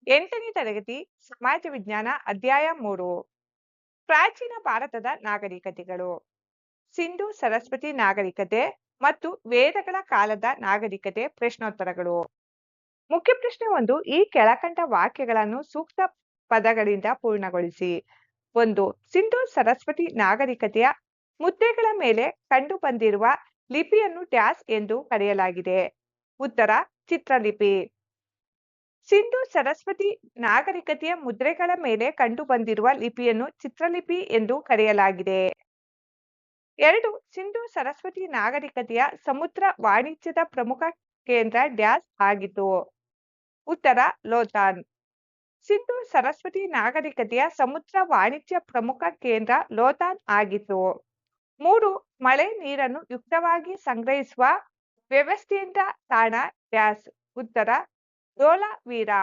8ನೇ ತರಗತಿ ಸಮಾಜ ವಿಜ್ಞಾನ ಅಧ್ಯಾಯ 3 ಪ್ರಾಚೀನ ಭಾರತದ ನಾಗರಿಕತೆಗಳು ಸಿಂಧು ಸರಸ್ವತಿ ನಾಗರಿಕತೆ ಮತ್ತು ವೇದಗಳ ಕಾಲದ ನಾಗರಿಕತೆ ಪ್ರಶ್ನೋತ್ತರಗಳು ಮುಖ್ಯ ಪ್ರಶ್ನೆ 1 ಈ ಕೆಳಕಂಡ ವಾಕ್ಯಗಳನ್ನು ಸೂಕ್ತ ಪದಗಳಿಂದ ಪೂರ್ಣಗೊಳಿಸಿ 1 ಸಿಂಧು ಸರಸ್ವತಿ ನಾಗರಿಕತೆಯ ಮುದ್ರೆಗಳ ಮೇಲೆ ಕಂಡುಬಂದಿರುವ ಲಿಪಿಯನ್ನು ಡ್ಯಾಶ್ ಎಂದು ಕರೆಯಲಾಗಿದೆ ಉತ್ತರ ಚಿತ್ರಲಿಪಿ ಸಿಂಧು ಸರಸ್ವತಿ ನಾಗರಿಕತೆಯ ಮುದ್ರೆಗಳ ಮೇಲೆ ಕಂಡುಬಂದಿರುವ ಲಿಪಿಯನ್ನು ಚಿತ್ರಲಿಪಿ ಎಂದು ಕರೆಯಲಾಗಿದೆ 2 ಸಿಂಧು ಸರಸ್ವತಿ ನಾಗರಿಕತೆಯ ಸಮುದ್ರ ವಾಣಿಜ್ಯದ ಪ್ರಮುಖ ಕೇಂದ್ರ ಡ್ಯಾಶ್ ಆಗಿತ್ತು ಉತ್ತರ ಲೋಥಾನ್ ಸಿಂಧು ಸರಸ್ವತಿ ನಾಗರಿಕತೆಯ ಸಮುದ್ರ ವಾಣಿಜ್ಯ ಪ್ರಮುಖ ಕೇಂದ್ರ ಲೋಥಾನ್ ಆಗಿತ್ತು 3 ಮಳೆ ನೀರನ್ನು ಯುಕ್ತವಾಗಿ ಸಂಗ್ರಹಿಸುವ ವ್ಯವಸ್ಥೆಯಿಂದ ತಾಣ ಡ್ಯಾಶ್ ಉತ್ತರ ಧೋಲಾವೀರಾ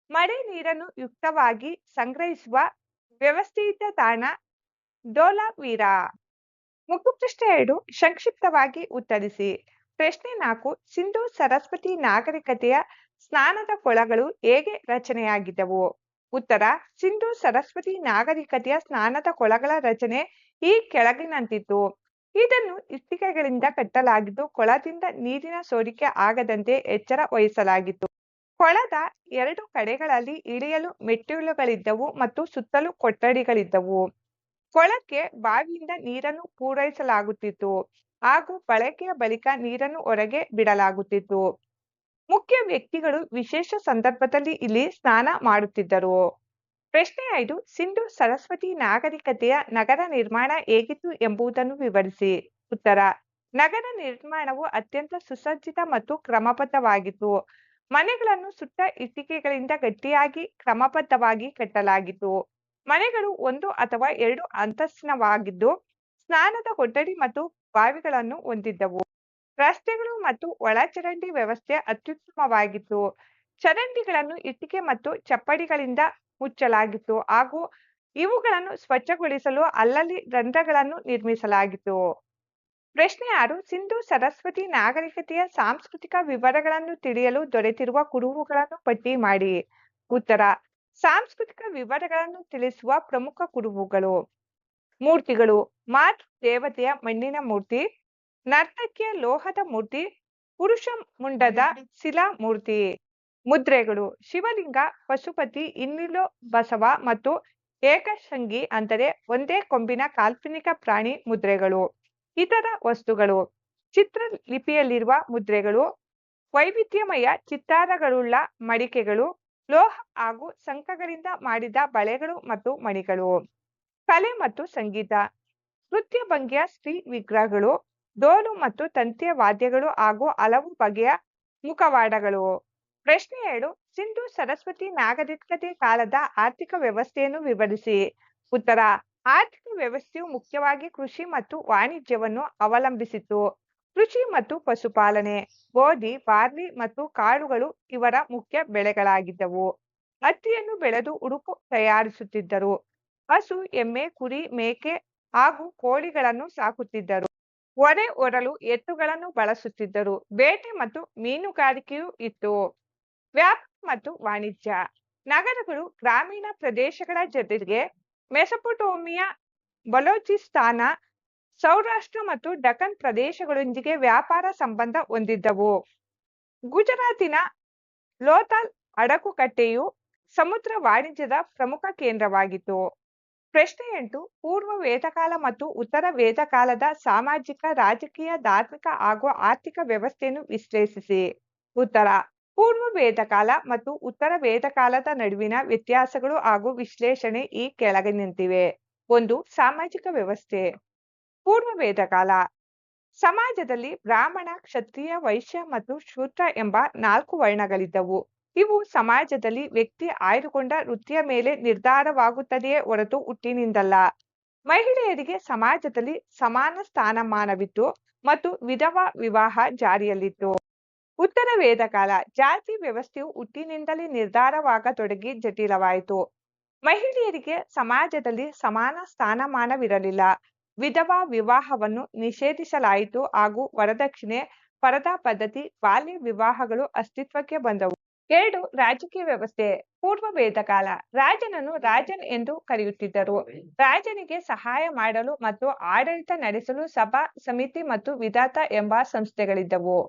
ಮಳೆ ನೀರನ್ನು ಯುಕ್ತವಾಗಿ ಸಂಗ್ರಹಿಸುವ ವ್ಯವಸ್ಥೆಯಿದ್ದ ತಾಣ ಧೋಲಾವೀರಾ ಮುಖ್ಯ ಪ್ರಶ್ನೆ 2 ಸಂಕ್ಷಿಪ್ತವಾಗಿ ಉತ್ತರಿಸಿ ಪ್ರಶ್ನೆ 4 ಸಿಂಧು ಸರಸ್ವತಿ ನಾಗರಿಕತೆಯ ಸ್ನಾನದ ಕೊಳಗಳು ಹೇಗೆ ರಚನೆಯಾಗಿದ್ದವು ಉತ್ತರ ಸಿಂಧು ಸರಸ್ವತಿ ನಾಗರಿಕತೆಯ ಸ್ನಾನದ ಕೊಳಗಳ ರಚನೆ ಈ ಕೆಳಗಿನಂತಿತ್ತು ಇದನ್ನು ಇಟ್ಟಿಗೆಗಳಿಂದ ಕಟ್ಟಲಾಗಿದ್ದು ಕೊಳದಿಂದ ನೀರಿನ ಸೋರಿಕೆ ಆಗದಂತೆ ಎಚ್ಚರ ವಹಿಸಲಾಗಿತ್ತು ಕೊಳದ 2 ಕಡೆಗಳಲ್ಲಿ ಇಳಿಯಲು ಮೆಟ್ಟಿಲುಗಳಿದ್ದವು ಮತ್ತು ಸುತ್ತಲೂ ಕೊಠಡಿಗಳಿದ್ದವು ಕೊಳಕ್ಕೆ ಬಾವಿಯಿಂದ ನೀರನ್ನು ಪೂರೈಸಲಾಗುತ್ತಿತ್ತು ಹಾಗೂ ಬಳಕೆಯ ಬಳಿಕ ನೀರನ್ನು ಹೊರಗೆ ಬಿಡಲಾಗುತ್ತಿತ್ತು ಮುಖ್ಯ ವ್ಯಕ್ತಿಗಳು ವಿಶೇಷ ಸಂದರ್ಭದಲ್ಲಿ ಇಲ್ಲಿ ಸ್ನಾನ ಮಾಡುತ್ತಿದ್ದರು ಪ್ರಶ್ನೆ 5 ಸಿಂಧು ಸರಸ್ವತಿ ನಾಗರಿಕತೆಯ ನಗರ ನಿರ್ಮಾಣ ಹೇಗಿತ್ತು ಎಂಬುದನ್ನು ವಿವರಿಸಿ ಉತ್ತರ ನಗರ ನಿರ್ಮಾಣವು ಅತ್ಯಂತ ಸುಸಜ್ಜಿತ ಮತ್ತು ಕ್ರಮಬದ್ಧವಾಗಿತ್ತು ಮನೆಗಳನ್ನು ಸುಟ್ಟ ಇಟ್ಟಿಗೆಗಳಿಂದ ಗಟ್ಟಿಯಾಗಿ ಕ್ರಮಬದ್ಧವಾಗಿ ಕಟ್ಟಲಾಗಿತ್ತು ಮನೆಗಳು 1 ಅಥವಾ 2 ಅಂತಸ್ತಿನವಾಗಿದ್ದು ಸ್ನಾನದ ಕೊಠಡಿ ಮತ್ತು ಬಾವಿಗಳನ್ನು ಹೊಂದಿದ್ದವು ರಸ್ತೆಗಳು ಮತ್ತು ಒಳಚರಂಡಿ ವ್ಯವಸ್ಥೆ ಅತ್ಯುತ್ತಮವಾಗಿತ್ತು ಚರಂಡಿಗಳನ್ನು ಇಟ್ಟಿಗೆ ಮತ್ತು ಚಪ್ಪಡಿಗಳಿಂದ ಮುಚ್ಚಲಾಗಿತ್ತು ಹಾಗೂ ಇವುಗಳನ್ನು ಸ್ವಚ್ಛಗೊಳಿಸಲು ಅಲ್ಲಲ್ಲಿ ರಂಧ್ರಗಳನ್ನು ನಿರ್ಮಿಸಲಾಗಿತ್ತು ಪ್ರಶ್ನೆ 6 ಸಿಂಧು ಸರಸ್ವತಿ ನಾಗರಿಕತೆಯ ಸಾಂಸ್ಕೃತಿಕ ವಿವರಗಳನ್ನು ತಿಳಿಯಲು ದೊರೆತಿರುವ ಕುರುಹುಗಳನ್ನು ಪಟ್ಟಿ ಮಾಡಿ ಉತ್ತರ ಸಾಂಸ್ಕೃತಿಕ ವಿವರಗಳನ್ನು ತಿಳಿಸುವ ಪ್ರಮುಖ ಕುರುಹುಗಳು ಮೂರ್ತಿಗಳು ಮಾತೃ ದೇವತೆಯ ಮಣ್ಣಿನ ಮೂರ್ತಿ ನರ್ತಕಿಯ ಲೋಹದ ಮೂರ್ತಿ ಪುರುಷ ಮುಂಡದ ಶಿಲಾ ಮೂರ್ತಿ ಮುದ್ರೆಗಳು ಶಿವಲಿಂಗ ಪಶುಪತಿ ಇನ್ನಿಲೋ ಬಸವ ಮತ್ತು ಏಕಶಂಗಿ ಅಂದರೆ ಒಂದೇ ಕೊಂಬಿನ ಕಾಲ್ಪನಿಕ ಪ್ರಾಣಿ ಮುದ್ರೆಗಳು ಇತರ ವಸ್ತುಗಳು ಚಿತ್ರಲಿಪಿಯಲ್ಲಿರುವ ಮುದ್ರೆಗಳು ವೈವಿಧ್ಯಮಯ ಚಿತ್ತಾರಗಳುಳ್ಳ ಮಡಿಕೆಗಳು ಲೋಹ ಹಾಗೂ ಶಂಖಗಳಿಂದ ಮಾಡಿದ ಬಳೆಗಳು ಮತ್ತು ಮಣಿಗಳು ಕಲೆ ಮತ್ತು ಸಂಗೀತ ನೃತ್ಯ ಭಂಗಿಯ ಸ್ತ್ರೀ ವಿಗ್ರಹಗಳು ಡೋಲು ಮತ್ತು ತಂತಿಯ ವಾದ್ಯಗಳು ಹಾಗೂ ಹಲವು ಬಗೆಯ ಮುಖವಾಡಗಳು ಪ್ರಶ್ನೆ 7 ಸಿಂಧು ಸರಸ್ವತಿ ನಾಗರಿಕತೆ ಕಾಲದ ಆರ್ಥಿಕ ವ್ಯವಸ್ಥೆಯನ್ನು ವಿವರಿಸಿ ಉತ್ತರ ಆರ್ಥಿಕ ವ್ಯವಸ್ಥೆಯು ಮುಖ್ಯವಾಗಿ ಕೃಷಿ ಮತ್ತು ವಾಣಿಜ್ಯವನ್ನು ಅವಲಂಬಿಸಿತ್ತು ಕೃಷಿ ಮತ್ತು ಪಶುಪಾಲನೆ ಗೋಧಿ ಬಾರ್ಲಿ ಮತ್ತು ಕಾಳುಗಳು ಇವರ ಮುಖ್ಯ ಬೆಳೆಗಳಾಗಿದ್ದವು ಹತ್ತಿಯನ್ನು ಬೆಳೆದು ಉಡುಪು ತಯಾರಿಸುತ್ತಿದ್ದರು ಹಸು ಎಮ್ಮೆ ಕುರಿ ಮೇಕೆ ಹಾಗೂ ಕೋಳಿಗಳನ್ನು ಸಾಕುತ್ತಿದ್ದರು ಹೊರೆ ಹೊರಲು ಎತ್ತುಗಳನ್ನು ಬಳಸುತ್ತಿದ್ದರು ಬೇಟೆ ಮತ್ತು ಮೀನುಗಾರಿಕೆಯೂ ಇತ್ತು ವ್ಯಾಪಾರ ಮತ್ತು ವಾಣಿಜ್ಯ ನಗರಗಳು ಗ್ರಾಮೀಣ ಪ್ರದೇಶಗಳ ಜೊತೆಗೆ ಮೆಸೊಪೊಟೇಮಿಯಾ ಬಲೂಚಿಸ್ತಾನ ಸೌರಾಷ್ಟ್ರ ಮತ್ತು ದಖನ್ ಪ್ರದೇಶಗಳೊಂದಿಗೆ ವ್ಯಾಪಾರ ಸಂಬಂಧ ಹೊಂದಿದ್ದವು ಗುಜರಾತಿನ ಲೋಥಾಲ್ ಅಡಗುಕಟ್ಟೆಯು ಸಮುದ್ರ ವಾಣಿಜ್ಯದ ಪ್ರಮುಖ ಕೇಂದ್ರವಾಗಿತ್ತು ಪ್ರಶ್ನೆ 8 ಪೂರ್ವ ವೇದಕಾಲ ಮತ್ತು ಉತ್ತರ ವೇದಕಾಲದ ಸಾಮಾಜಿಕ ರಾಜಕೀಯ ಧಾರ್ಮಿಕ ಹಾಗೂ ಆರ್ಥಿಕ ವ್ಯವಸ್ಥೆಯನ್ನು ವಿಶ್ಲೇಷಿಸಿ ಉತ್ತರ ಪೂರ್ವ ವೇದಕಾಲ ಮತ್ತು ಉತ್ತರ ವೇದಕಾಲದ ನಡುವಿನ ವ್ಯತ್ಯಾಸಗಳು ಹಾಗೂ ವಿಶ್ಲೇಷಣೆ ಈ ಕೆಳಗಿನಂತಿವೆ 1 ಸಾಮಾಜಿಕ ವ್ಯವಸ್ಥೆ ಪೂರ್ವ ವೇದಕಾಲ ಸಮಾಜದಲ್ಲಿ ಬ್ರಾಹ್ಮಣ ಕ್ಷತ್ರಿಯ ವೈಶ್ಯ ಮತ್ತು ಶೂದ್ರ ಎಂಬ 4 ವರ್ಣಗಳಿದ್ದವು ಇವು ಸಮಾಜದಲ್ಲಿ ವ್ಯಕ್ತಿ ಆಯ್ದುಕೊಂಡ ವೃತ್ತಿಯ ಮೇಲೆ ನಿರ್ಧಾರವಾಗುತ್ತದೆಯೇ ಹೊರತು ಹುಟ್ಟಿನಿಂದಲ್ಲ ಮಹಿಳೆಯರಿಗೆ ಸಮಾಜದಲ್ಲಿ ಸಮಾನ ಸ್ಥಾನಮಾನವಿತ್ತು ಮತ್ತು ವಿಧವಾ ವಿವಾಹ ಜಾರಿಯಲ್ಲಿತ್ತು ಉತ್ತರ ವೇದಕಾಲ ಜಾತಿ ವ್ಯವಸ್ಥೆಯು ಹುಟ್ಟಿನಿಂದಲೇ ನಿರ್ಧಾರವಾಗತೊಡಗಿ ಜಟಿಲವಾಯಿತು ಮಹಿಳೆಯರಿಗೆ ಸಮಾಜದಲ್ಲಿ ಸಮಾನ ಸ್ಥಾನಮಾನವಿರಲಿಲ್ಲ ವಿಧವಾ ವಿವಾಹವನ್ನು ನಿಷೇಧಿಸಲಾಯಿತು ಹಾಗೂ ವರದಕ್ಷಿಣೆ ಪರದಾ ಪದ್ಧತಿ ಬಾಲ್ಯ ವಿವಾಹಗಳು ಅಸ್ತಿತ್ವಕ್ಕೆ ಬಂದವು 2 ರಾಜಕೀಯ ವ್ಯವಸ್ಥೆ. ಪೂರ್ವ ವೇದಕಾಲ. ರಾಜನನ್ನು ರಾಜನ್ ಎಂದು ಕರೆಯುತ್ತಿದ್ದರು. ರಾಜನಿಗೆ ಸಹಾಯ ಮಾಡಲು ಮತ್ತು ಆಡಳಿತ ನಡೆಸಲು ಸಭಾ, ಸಮಿತಿ ಮತ್ತು ವಿಧಾತ ಎಂಬ ಸಂಸ್ಥೆಗಳಿದ್ದವು.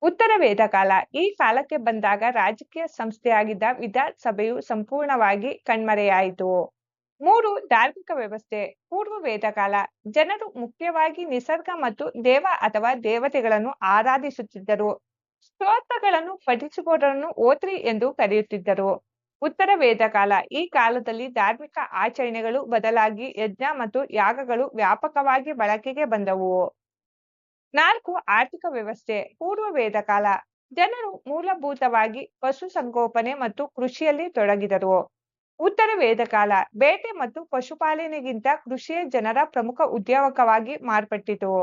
ಉತ್ತರ ವೇದಕಾಲ. ಈ ಕಾಲಕ್ಕೆ ಬಂದಾಗ ರಾಜಕೀಯ ಸಂಸ್ಥೆಯಾಗಿದ್ದ ವಿಧಾತ್ ಸಭೆಯು ಸಂಪೂರ್ಣವಾಗಿ ಕಣ್ಮರೆಯಾಯಿತು. 3 ಧಾರ್ಮಿಕ ವ್ಯವಸ್ಥೆ. ಪೂರ್ವ ವೇದಕಾಲ. ಜನರು ಮುಖ್ಯವಾಗಿ ನಿಸರ್ಗ ಮತ್ತು ದೇವ ಅಥವಾ ದೇವತೆಗಳನ್ನು ಆರಾಧಿಸುತ್ತಿದ್ದರು. ಸ್ತೋತ್ರಗಳನ್ನು ಪಠಿಸುವವರನ್ನು ಓತ್ರಿ ಎಂದು ಕರೆಯುತ್ತಿದ್ದರು. ಉತ್ತರ ವೇದಕಾಲ. ಈ ಕಾಲದಲ್ಲಿ ಧಾರ್ಮಿಕ ಆಚರಣೆಗಳು ಬದಲಾಗಿ ಯಜ್ಞ ಮತ್ತು ಯಾಗಗಳು ವ್ಯಾಪಕವಾಗಿ ಬಳಕೆಗೆ ಬಂದವು. 4 ಆರ್ಥಿಕ ವ್ಯವಸ್ಥೆ. ಪೂರ್ವ ವೇದಕಾಲ. ಜನರು ಮೂಲಭೂತವಾಗಿ ಪಶುಸಂಗೋಪನೆ ಮತ್ತು ಕೃಷಿಯಲ್ಲಿ ತೊಡಗಿದರು. ಉತ್ತರ ವೇದಕಾಲ. ಬೇಟೆ ಮತ್ತು ಪಶುಪಾಲನೆಗಿಂತ ಕೃಷಿಯೇ ಜನರ ಪ್ರಮುಖ ಉದ್ಯೋಗವಾಗಿ ಮಾರ್ಪಟ್ಟಿತು.